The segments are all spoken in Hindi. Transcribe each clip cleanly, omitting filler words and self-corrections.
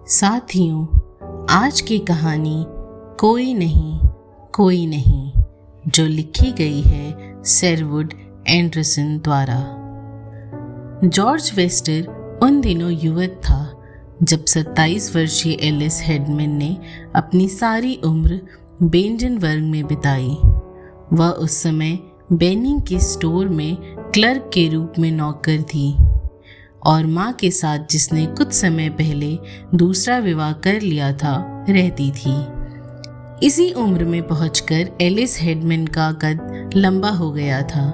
साथियों, आज की कहानी कोई नहीं जो लिखी गई है शेरवुड एंडरसन द्वारा। जॉर्ज वेस्टर उन दिनों युवक था जब 27 वर्षीय एलिस हेडमैन ने अपनी सारी उम्र बेंजनबर्ग में बिताई। वह उस समय बेनिंग के स्टोर में क्लर्क के रूप में नौकर थी और माँ के साथ, जिसने कुछ समय पहले दूसरा विवाह कर लिया था, रहती थी। इसी उम्र में पहुंचकर एलिस हेडमैन का कद लंबा हो गया था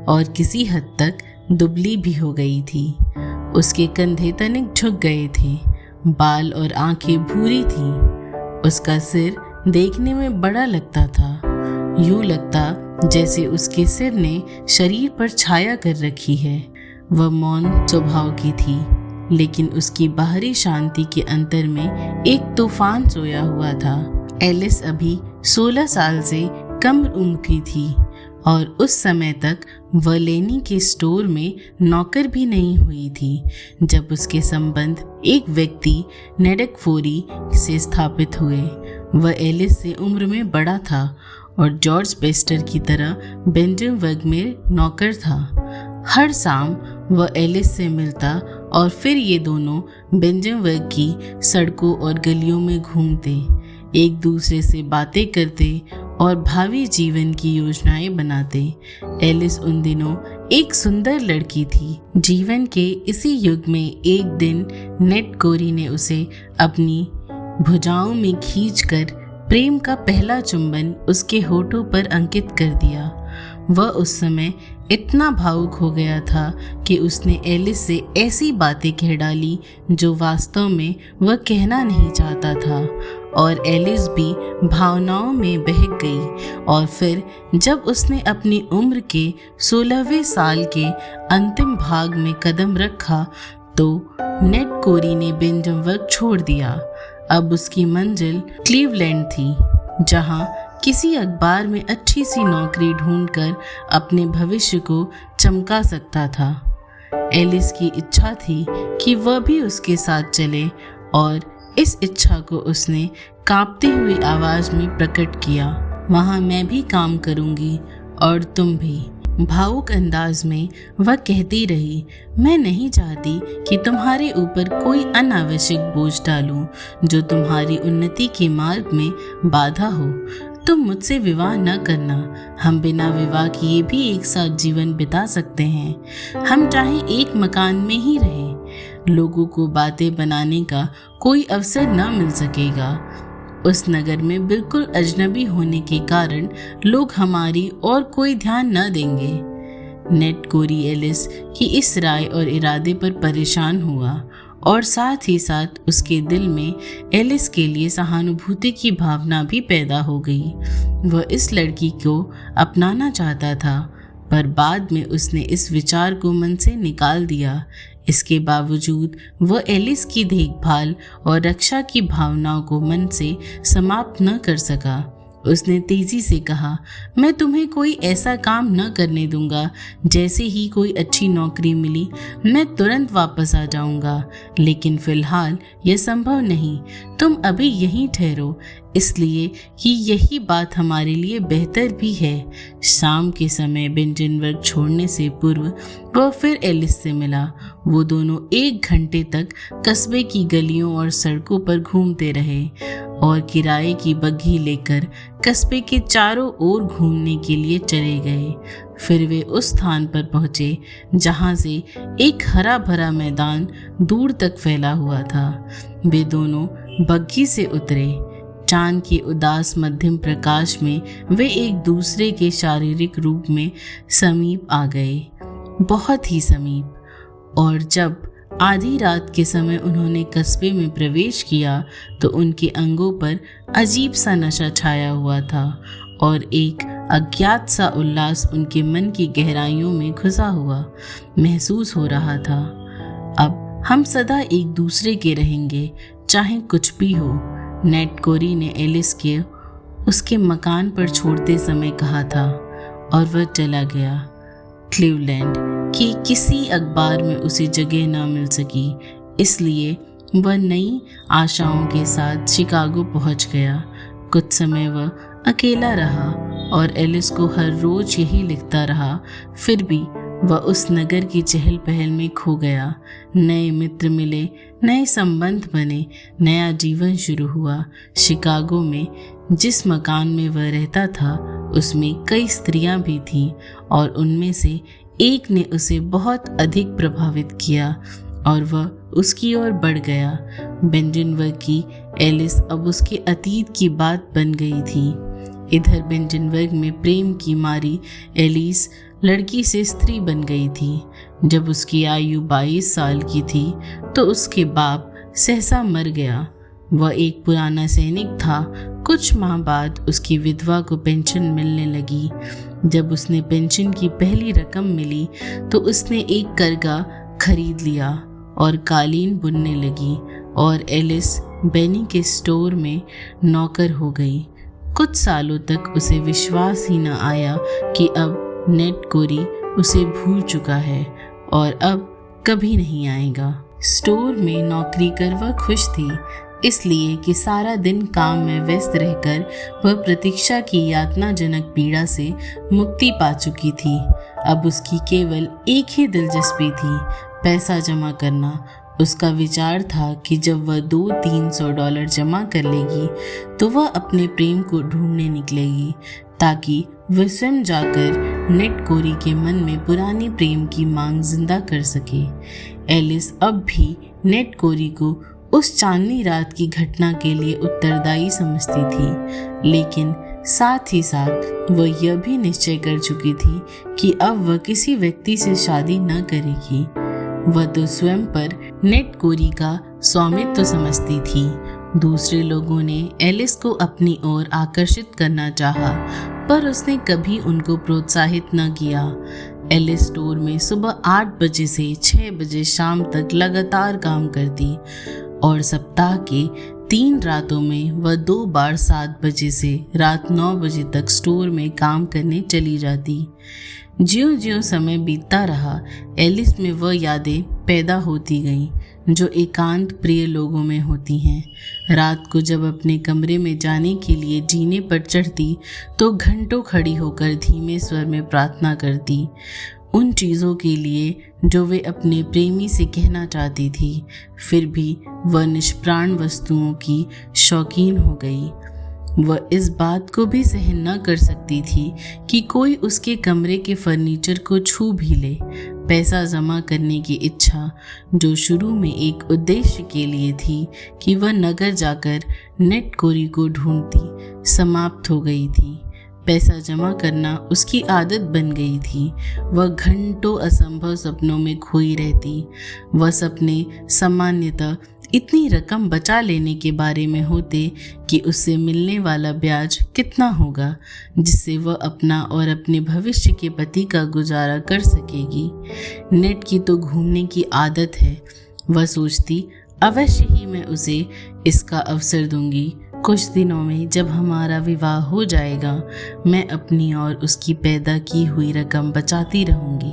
और किसी हद तक दुबली भी हो गई थी। उसके कंधे तनिक झुक गए थे, बाल और आंखें भूरी थीं। उसका सिर देखने में बड़ा लगता था, यूं लगता जैसे उसके सिर ने शरीर पर छाया कर रखी है। वह मौन स्वभाव की थी, लेकिन उसकी बाहरी शांति के अंतर में एक तूफान सोया हुआ था। एलिस अभी 16 साल से कम उम्र की थी और उस समय तक वह लेनी के स्टोर में नौकर भी नहीं हुई थी जब उसके संबंध एक व्यक्ति नेडकफोरी से स्थापित हुए। वह एलिस से उम्र में बड़ा था और जॉर्ज वेस्टर की तरह बेंजनबर्ग में नौकर था। हर शाम वह एलिस से मिलता और फिर ये दोनों बेंजनबर्ग की सड़कों और गलियों में घूमते, एक दूसरे से बातें करते और भावी जीवन की योजनाएं बनाते। एलिस उन दिनों एक सुंदर लड़की थी। जीवन के इसी युग में एक दिन नेड कोरी ने उसे अपनी भुजाओं में खींचकर प्रेम का पहला चुंबन उसके होठों पर अंकित कर दिया। वह उस समय इतना भावुक हो गया था कि उसने एलिस से ऐसी बातें कह डाली जो वास्तव में वह कहना नहीं चाहता था, और एलिस भी भावनाओं में बहक गई। और फिर जब उसने अपनी उम्र के 16वें साल के अंतिम भाग में कदम रखा तो नेड कोरी ने बेंजनबर्ग छोड़ दिया। अब उसकी मंजिल क्लीवलैंड थी, जहां किसी अखबार में अच्छी सी नौकरी ढूंढकर अपने भविष्य को चमका सकता था। एलिस की इच्छा थी कि वह भी उसके साथ चले और इस इच्छा को उसने कांपती हुई आवाज में प्रकट किया। वहां मैं भी काम करूंगी और तुम भी। भावुक अंदाज में वह कहती रही, मैं नहीं चाहती कि तुम्हारे ऊपर कोई अनावश्यक बोझ डालूं जो तुम्हारी उन्नति के मार्ग में बाधा हो। तुम मुझसे विवाह न करना। हम बिना विवाह किए भी एक साथ जीवन बिता सकते हैं। हम चाहे एक मकान में ही रहें। लोगों को बातें बनाने का कोई अवसर न मिल सकेगा। उस नगर में बिल्कुल अजनबी होने के कारण लोग हमारी और कोई ध्यान न देंगे। नेड कोरी एलिस की इस राय और इरादे पर परेशान हुआ और साथ ही साथ उसके दिल में एलिस के लिए सहानुभूति की भावना भी पैदा हो गई। वह इस लड़की को अपनाना चाहता था, पर बाद में उसने इस विचार को मन से निकाल दिया। इसके बावजूद वह एलिस की देखभाल और रक्षा की भावनाओं को मन से समाप्त न कर सका। उसने तेजी से कहा, मैं तुम्हें कोई ऐसा काम न करने दूंगा। जैसे ही कोई अच्छी नौकरी मिली मैं तुरंत वापस आ जाऊंगा, लेकिन फिलहाल यह संभव नहीं। तुम अभी यहीं ठहरो, इसलिए कि यही बात हमारे लिए बेहतर भी है। शाम के समय बेंजनबर्ग छोड़ने से पूर्व वह फिर एलिस से मिला। वो दोनों 1 घंटे तक कस्बे की गलियों और सड़कों पर घूमते रहे और किराए की बग्घी लेकर कस्बे के चारों ओर घूमने के लिए चले गए। फिर वे उस स्थान पर पहुंचे जहां से एक हरा भरा मैदान दूर तक फैला हुआ था। वे दोनों बग्घी से उतरे। चांद के उदास मध्यम प्रकाश में वे एक दूसरे के शारीरिक रूप में समीप आ गए, बहुत ही समीप। और जब आधी रात के समय उन्होंने कस्बे में प्रवेश किया तो उनके अंगों पर अजीब सा नशा छाया हुआ था और एक अज्ञात सा उल्लास उनके मन की गहराइयों में घुसा हुआ महसूस हो रहा था। अब हम सदा एक दूसरे के रहेंगे, चाहे कुछ भी हो, नेड कोरी ने एलिस के उसके मकान पर छोड़ते समय कहा था, और वह चला गया। क्लीवलैंड की किसी अखबार में उसे जगह न मिल सकी, इसलिए वह नई आशाओं के साथ शिकागो पहुंच गया। कुछ समय वह अकेला रहा और एलिस को हर रोज यही लिखता रहा। फिर भी वह उस नगर की चहल पहल में खो गया। नए मित्र मिले, नए संबंध बने, नया जीवन शुरू हुआ। शिकागो में जिस मकान में वह रहता था उसमें कई स्त्रियां भी थीं और उनमें से एक ने उसे बहुत अधिक प्रभावित किया और वह उसकी ओर बढ़ गया। बेंजनबर्ग की एलिस अब उसके अतीत की बात बन गई थी। इधर बेंजनबर्ग में प्रेम की मारी एलिस लड़की से स्त्री बन गई थी। जब उसकी आयु 22 साल की थी तो उसके बाप सहसा मर गया। वह एक पुराना सैनिक था। कुछ माह बाद उसकी विधवा को पेंशन मिलने लगी। जब उसने पेंशन की पहली रकम मिली तो उसने एक करगा खरीद लिया और कालीन बुनने लगी और एलिस बेनी के स्टोर में नौकर हो गई। कुछ सालों तक उसे विश्वास ही न आया कि अब नेड कोरी उसे भूल चुका है और अब कभी नहीं आएगा। स्टोर में नौकरी कर वह खुश थी, इसलिए कि सारा दिन काम में व्यस्त रहकर वह प्रतीक्षा की यातनाजनक पीड़ा से मुक्ति पा चुकी थी। अब उसकी केवल एक ही दिलचस्पी थी, पैसा जमा करना। उसका विचार था कि जब वह $200-300 जमा कर लेगी तो वह अपने प्रेम को ढूंढने निकलेगी, ताकि वह स्वयं जाकर नेड कोरी के मन में पुरानी प्रेम की मांग जिंदा कर सके। एलिस अब भी नेड कोरी को उस चांदनी रात की घटना के लिए उत्तरदायी समझती थी, लेकिन साथ ही साथ वह यह भी निश्चय कर चुकी थी कि अब वह किसी व्यक्ति से शादी न करेगी। वह तो स्वयं पर नेड कोरी का स्वामित्व समझती थी। दूसरे लोगों ने एलिस को अपनी ओर आकर्षित करना चाहा, पर उसने कभी उनको प्रोत्साहित न किया। एलिस स्टोर में सुबह 8 बजे से 6 बजे शाम तक लगातार काम करती और सप्ताह के 3 रातों में वह 2 बार 7 बजे से रात 9 बजे तक स्टोर में काम करने चली जाती। ज्यों-ज्यों समय बीतता रहा, एलिस में वह यादें पैदा होती गईं जो एकांत प्रिय लोगों में होती हैं। रात को जब अपने कमरे में जाने के लिए जीने पर चढ़ती तो घंटों खड़ी होकर धीमे स्वर में प्रार्थना करती, उन चीज़ों के लिए जो वे अपने प्रेमी से कहना चाहती थी। फिर भी वह निष्प्राण वस्तुओं की शौकीन हो गई। वह इस बात को भी सहन न कर सकती थी कि कोई उसके कमरे के फर्नीचर को छू भी ले। पैसा जमा करने की इच्छा, जो शुरू में एक उद्देश्य के लिए थी कि वह नगर जाकर नेड कोरी को ढूंढती, समाप्त हो गई थी। पैसा जमा करना उसकी आदत बन गई थी। वह घंटों असंभव सपनों में खोई रहती। वह सपने सामान्यतः इतनी रकम बचा लेने के बारे में होते कि उससे मिलने वाला ब्याज कितना होगा जिससे वह अपना और अपने भविष्य के पति का गुजारा कर सकेगी। नेड की तो घूमने की आदत है। वह सोचती, अवश्य ही मैं उसे इसका अवसर दूंगी। कुछ दिनों में जब हमारा विवाह हो जाएगा, मैं अपनी और उसकी पैदा की हुई रकम बचाती रहूंगी।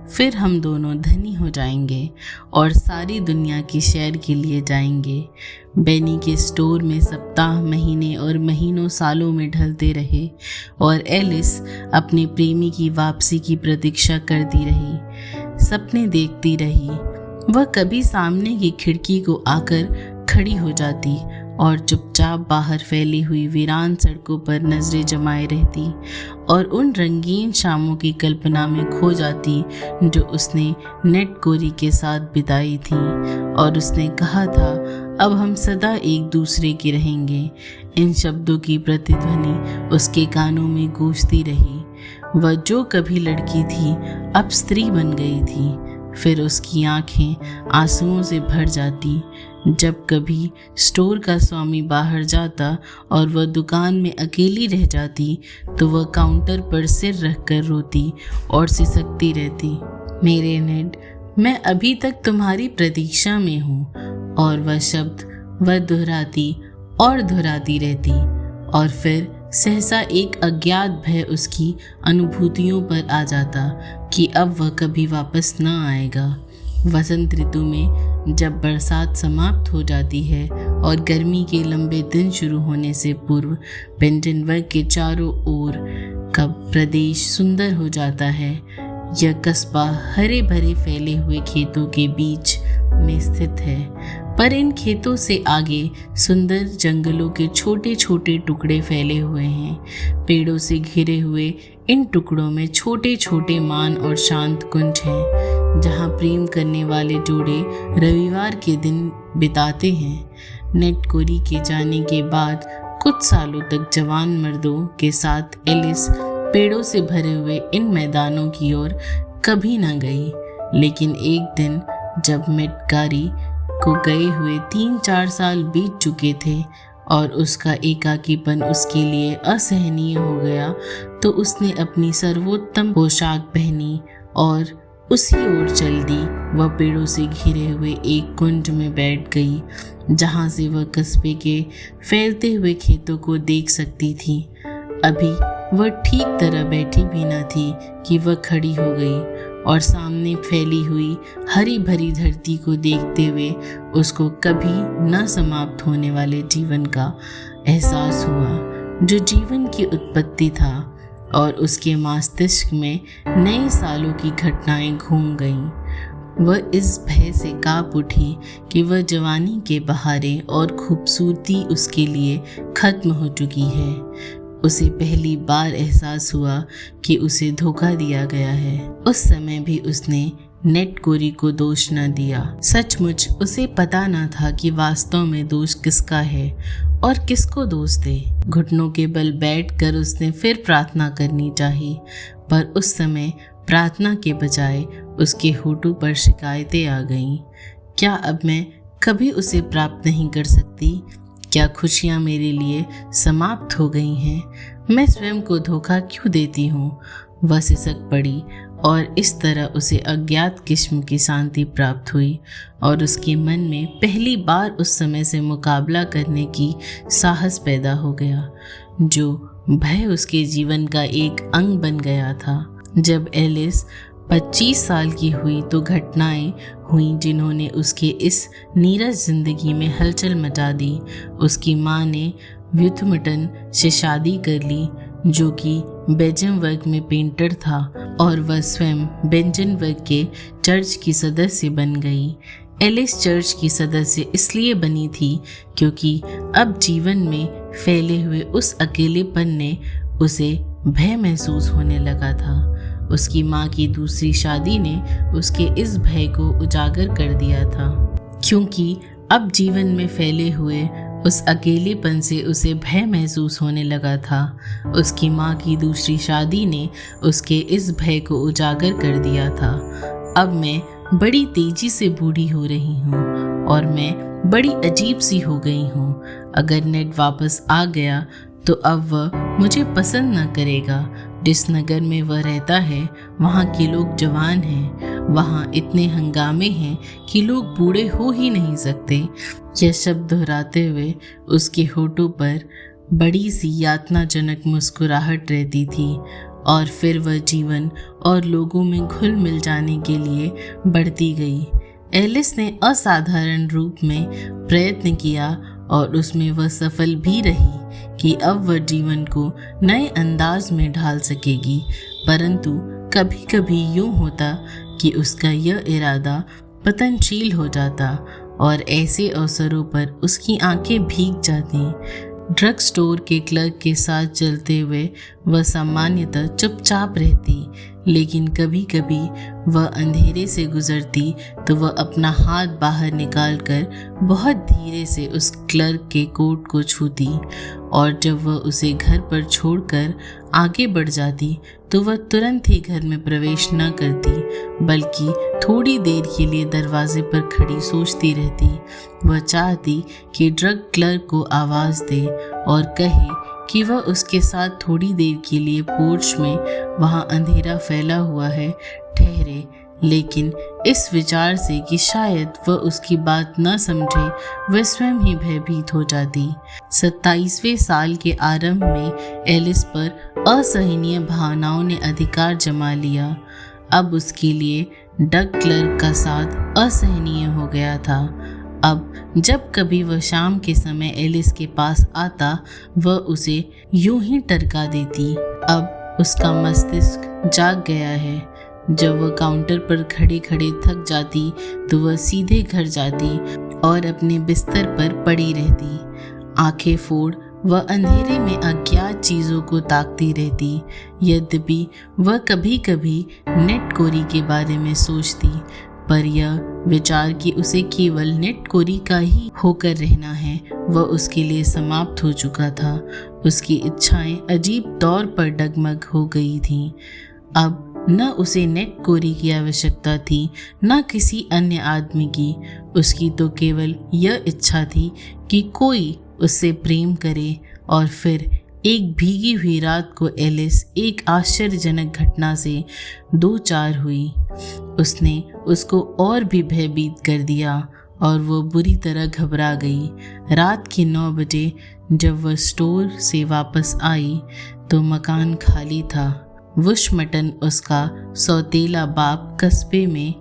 फिर हम दोनों धनी हो जाएंगे और सारी दुनिया की सैर के लिए जाएंगे। बेनी के स्टोर में सप्ताह, महीने और महीनों सालों में ढलते रहे और एलिस अपने प्रेमी की वापसी की प्रतीक्षा करती रही, सपने देखती रही। वह कभी सामने की खिड़की को आकर खड़ी हो जाती और चुपचाप बाहर फैली हुई वीरान सड़कों पर नजरें जमाए रहती और उन रंगीन शामों की कल्पना में खो जाती जो उसने नेड कोरी के साथ बिताई थी और उसने कहा था, अब हम सदा एक दूसरे के रहेंगे। इन शब्दों की प्रतिध्वनि उसके कानों में गूंजती रही। वह जो कभी लड़की थी अब स्त्री बन गई थी। फिर उसकी आंखें आंसुओं से भर जाती जब कभी स्टोर का स्वामी बाहर जाता और वह दुकान में अकेली रह जाती तो वह काउंटर पर सिर रखकर रोती और सिसकती रहती, मेरे नेड, मैं अभी तक तुम्हारी प्रतीक्षा में हूँ। और वह शब्द वह दोहराती और दोहराती रहती और फिर सहसा एक अज्ञात भय उसकी अनुभूतियों पर आ जाता कि अब वह कभी वापस न आएगा। वसंत ऋतु में जब बरसात समाप्त हो जाती है और गर्मी के लंबे दिन शुरू होने से पूर्व बेंटनबर्ग के चारों ओर का प्रदेश सुंदर हो जाता है। यह कस्बा हरे भरे फैले हुए खेतों के बीच में स्थित है, पर इन खेतों से आगे सुंदर जंगलों के छोटे छोटे टुकड़े फैले हुए हैं। पेड़ों से घिरे हुए इन टुकड़ों में छोटे छोटे मान और शांत कुंज हैं, जहां प्रेम करने वाले जोड़े रविवार के दिन बिताते हैं। नेड कोरी के जाने के बाद कुछ सालों तक जवान मर्दों के साथ एलिस पेड़ों से भरे हुए इन मैदानों की ओर कभी न गई। लेकिन एक दिन जब मेडकारी को गए हुए 3-4 साल बीत चुके थे और उसका एकाकीपन उसके लिए असहनीय हो गया, तो उसने अपनी सर्वोत्तम पोशाक पहनी और उसी ओर चल दी। वह पेड़ों से घिरे हुए एक कुंज में बैठ गई, जहां से वह कस्बे के फैलते हुए खेतों को देख सकती थी। अभी वह ठीक तरह बैठी भी न थी कि वह खड़ी हो गई और सामने फैली हुई हरी भरी धरती को देखते हुए उसको कभी न समाप्त होने वाले जीवन का एहसास हुआ, जो जीवन की उत्पत्ति था। और उसके मस्तिष्क में नए सालों की घटनाएं घूम गईं। वह इस भय से कांप उठी कि वह जवानी के बहारे और खूबसूरती उसके लिए खत्म हो चुकी है। उसे पहली बार एहसास हुआ कि उसे धोखा दिया गया है। उस समय भी उसने नेड कोरी को दोष न दिया। सचमुच उसे पता न था कि वास्तव में दोष किसका है और किसको दोष दे। घुटनों के बल बैठकर उसने फिर प्रार्थना करनी चाहिए, पर उस समय प्रार्थना के बजाय उसके होठों पर शिकायतें आ गईं। क्या अब मैं कभी उसे प्राप्त नहीं कर सकती? क्या खुशियाँ मेरे लिए समाप्त हो गई हैं? मैं स्वयं को धोखा क्यों देती हूँ? वह सिसक पड़ी और इस तरह उसे अज्ञात किस्म की शांति प्राप्त हुई और उसके मन में पहली बार उस समय से मुकाबला करने की साहस पैदा हो गया, जो भय उसके जीवन का एक अंग बन गया था। जब एलिस 25 साल की हुई तो घटनाएं हुई जिन्होंने उसके इस नीरस जिंदगी में हलचल मचा दी। उसकी माँ ने व्युथमटन से शादी कर ली, जो कि बेंजनबर्ग में पेंटर था, और वह स्वयं बेंजनबर्ग के चर्च की सदस्य बन गई। एलिस चर्च की सदस्य इसलिए बनी थी क्योंकि अब जीवन में फैले हुए उस अकेलेपन ने उसे भय महसूस होने लगा था। उसकी माँ की दूसरी शादी ने उसके इस भय को उजागर कर दिया था, क्योंकि अब जीवन में फैले हुए उस अकेलेपन से उसे भय महसूस होने लगा था। उसकी माँ की दूसरी शादी ने उसके इस भय को उजागर कर दिया था। अब मैं बड़ी तेजी से बूढ़ी हो रही हूँ और मैं बड़ी अजीब सी हो गई हूँ। अगर नेड वापस आ गया तो अब वह मुझे पसंद न करेगा। जिस नगर में वह रहता है वहाँ के लोग जवान हैं, वहाँ इतने हंगामे हैं कि लोग बूढ़े हो ही नहीं सकते। यह शब्द दोहराते हुए उसके होठों पर बड़ी सी यातनाजनक मुस्कुराहट रहती थी और फिर वह जीवन और लोगों में घुल मिल जाने के लिए बढ़ती गई। एलिस ने असाधारण रूप में प्रयत्न किया और उसमें वह सफल भी रही कि अब वह जीवन को नए अंदाज में ढाल सकेगी। परंतु कभी कभी यूं होता कि उसका यह इरादा पतनशील हो जाता और ऐसे अवसरों पर उसकी आंखें भीग जाती। ड्रग स्टोर के क्लर्क के साथ चलते हुए वह सामान्यतः चुपचाप रहती, लेकिन कभी कभी वह अंधेरे से गुजरती तो वह अपना हाथ बाहर निकालकर बहुत धीरे से उस क्लर्क के कोट को छूती, और जब वह उसे घर पर छोड़कर आगे बढ़ जाती तो वह तुरंत ही घर में प्रवेश न करती, बल्कि थोड़ी देर के लिए दरवाजे पर खड़ी सोचती रहती। वह चाहती कि ड्रग क्लर्क को आवाज़ दे और कहे कि वह उसके साथ थोड़ी देर के लिए पोर्च में, वहाँ अंधेरा फैला हुआ है, ठहरे। लेकिन इस विचार से कि शायद वह उसकी बात न समझे, वह स्वयं ही भयभीत हो जाती। 27वें साल के आरंभ में एलिस पर असहनीय भावनाओं ने अधिकार जमा लिया। अब उसके लिए डग क्लर्क का साथ असहनीय हो गया था। अब जब कभी वह शाम के समय एलिस के पास आता, वह उसे यूं ही टरका देती। अब उसका मस्तिष्क जाग गया है। जब वह काउंटर पर खड़े खड़े थक जाती तो वह सीधे घर जाती और अपने बिस्तर पर पड़ी रहती। आंखें फोड़ वह अंधेरे में अज्ञात चीज़ों को ताकती रहती। यद्यपि वह कभी कभी नेटकोरी के बारे में सोचती, पर यह विचार कि उसे केवल नेटकोरी का ही होकर रहना है, वह उसके लिए समाप्त हो चुका था। उसकी इच्छाएं अजीब तौर पर डगमग हो गई थीं। अब न उसे नेटकोरी की आवश्यकता थी, न किसी अन्य आदमी की। उसकी तो केवल यह इच्छा थी कि कोई उससे प्रेम करे। और फिर एक भीगी हुई रात को एलिस एक आश्चर्यजनक घटना से दो चार हुई। उसने उसको और भी भयभीत कर दिया और वो बुरी तरह घबरा गई। रात के 9 बजे जब वह स्टोर से वापस आई तो मकान खाली था। वुशमटन, उसका सौतेला बाप, कस्बे में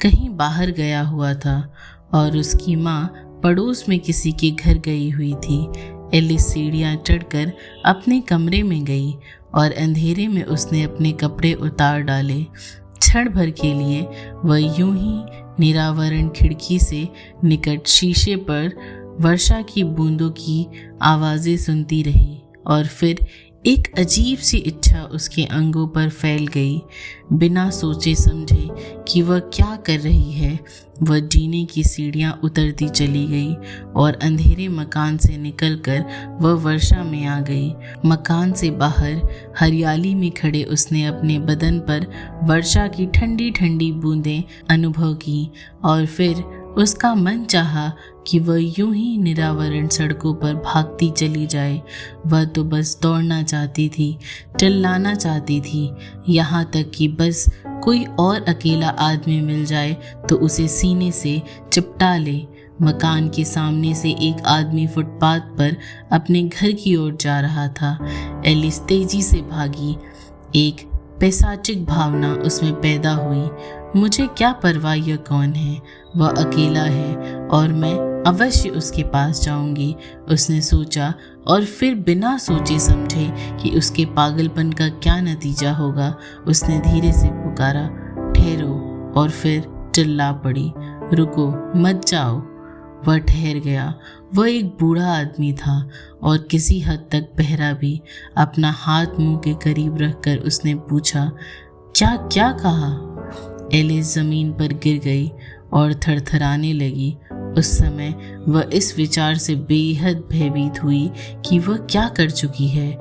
कहीं बाहर गया हुआ था और उसकी माँ पड़ोस में किसी के घर गई हुई थी। एलिस सीढ़ियाँ चढ़कर अपने कमरे में गई और अंधेरे में उसने अपने कपड़े उतार डाले। क्षण भर के लिए वह यूं ही निरावरण खिड़की से निकट शीशे पर वर्षा की बूंदों की आवाज़ें सुनती रही और फिर एक अजीब सी इच्छा उसके अंगों पर फैल गई। बिना सोचे समझे कि वह क्या कर रही है, वह जीने की सीढ़ियां उतरती चली गई और अंधेरे मकान से निकलकर वह वर्षा में आ गई। मकान से बाहर हरियाली में खड़े उसने अपने बदन पर वर्षा की ठंडी ठंडी बूंदें अनुभव की और फिर उसका मन चाहा कि वह यूं ही निरावरण सड़कों पर भागती चली जाए। वह तो बस दौड़ना चाहती थी, चिल्लाना चाहती थी, यहाँ तक कि बस कोई और अकेला आदमी मिल जाए तो उसे सीने से चिपटा ले। मकान के सामने से एक आदमी फुटपाथ पर अपने घर की ओर जा रहा था। एलिस तेजी से भागी। एक पैशाचिक भावना उसमें पैदा हुई। मुझे क्या परवाह, यह कौन है? वह अकेला है और मैं अवश्य उसके पास जाऊंगी, उसने सोचा और फिर बिना सोचे समझे कि उसके पागलपन का क्या नतीजा होगा, उसने धीरे से पुकारा, ठहरो, और फिर चिल्ला पड़ी, रुको, मत जाओ। वह ठहर गया। वह एक बूढ़ा आदमी था और किसी हद तक बहरा भी। अपना हाथ मुंह के करीब रखकर उसने पूछा, क्या क्या कहा? एलिस जमीन पर गिर गई और थरथराने लगी। उस समय वह इस विचार से बेहद भयभीत हुई कि वह क्या कर चुकी है।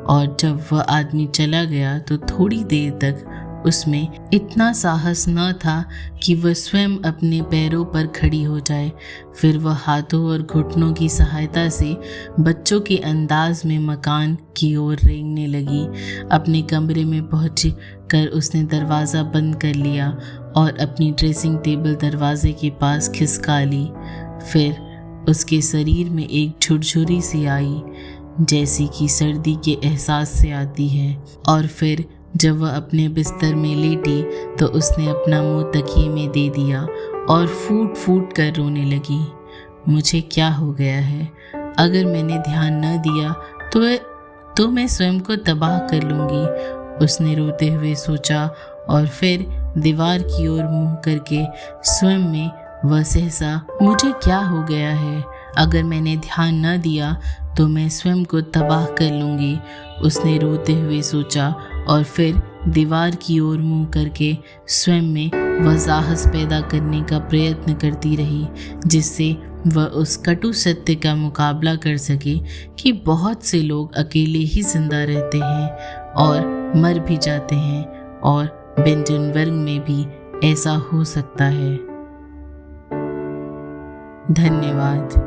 और जब वह आदमी चला गया तो थोड़ी देर तक उसमें इतना साहस न था कि वह स्वयं अपने पैरों पर खड़ी हो जाए। फिर वह हाथों और घुटनों की सहायता से बच्चों के अंदाज में मकान की ओर रेंगने लगी। अपने कमरे में पहुँच कर उसने दरवाज़ा बंद कर लिया और अपनी ड्रेसिंग टेबल दरवाजे के पास खिसका ली। फिर उसके शरीर में एक झुरझुरी सी आई, जैसी कि सर्दी के एहसास से आती है। और फिर जब वह अपने बिस्तर में लेटी तो उसने अपना मुंह तकिए में दे दिया और फूट फूट कर रोने लगी। मुझे क्या हो गया है? अगर मैंने ध्यान न दिया तो मैं स्वयं को तबाह कर लूँगी, उसने रोते हुए सोचा। और फिर दीवार की ओर मुंह करके स्वयं में वह सहसा, मुझे क्या हो गया है? अगर मैंने ध्यान न दिया तो मैं स्वयं को तबाह कर लूँगी, उसने रोते हुए सोचा। और फिर दीवार की ओर मुंह करके स्वयं में वह साहस पैदा करने का प्रयत्न करती रही, जिससे वह उस कटु सत्य का मुकाबला कर सके कि बहुत से लोग अकेले ही जिंदा रहते हैं और मर भी जाते हैं, और बेंटनवर्ग में भी ऐसा हो सकता है। धन्यवाद।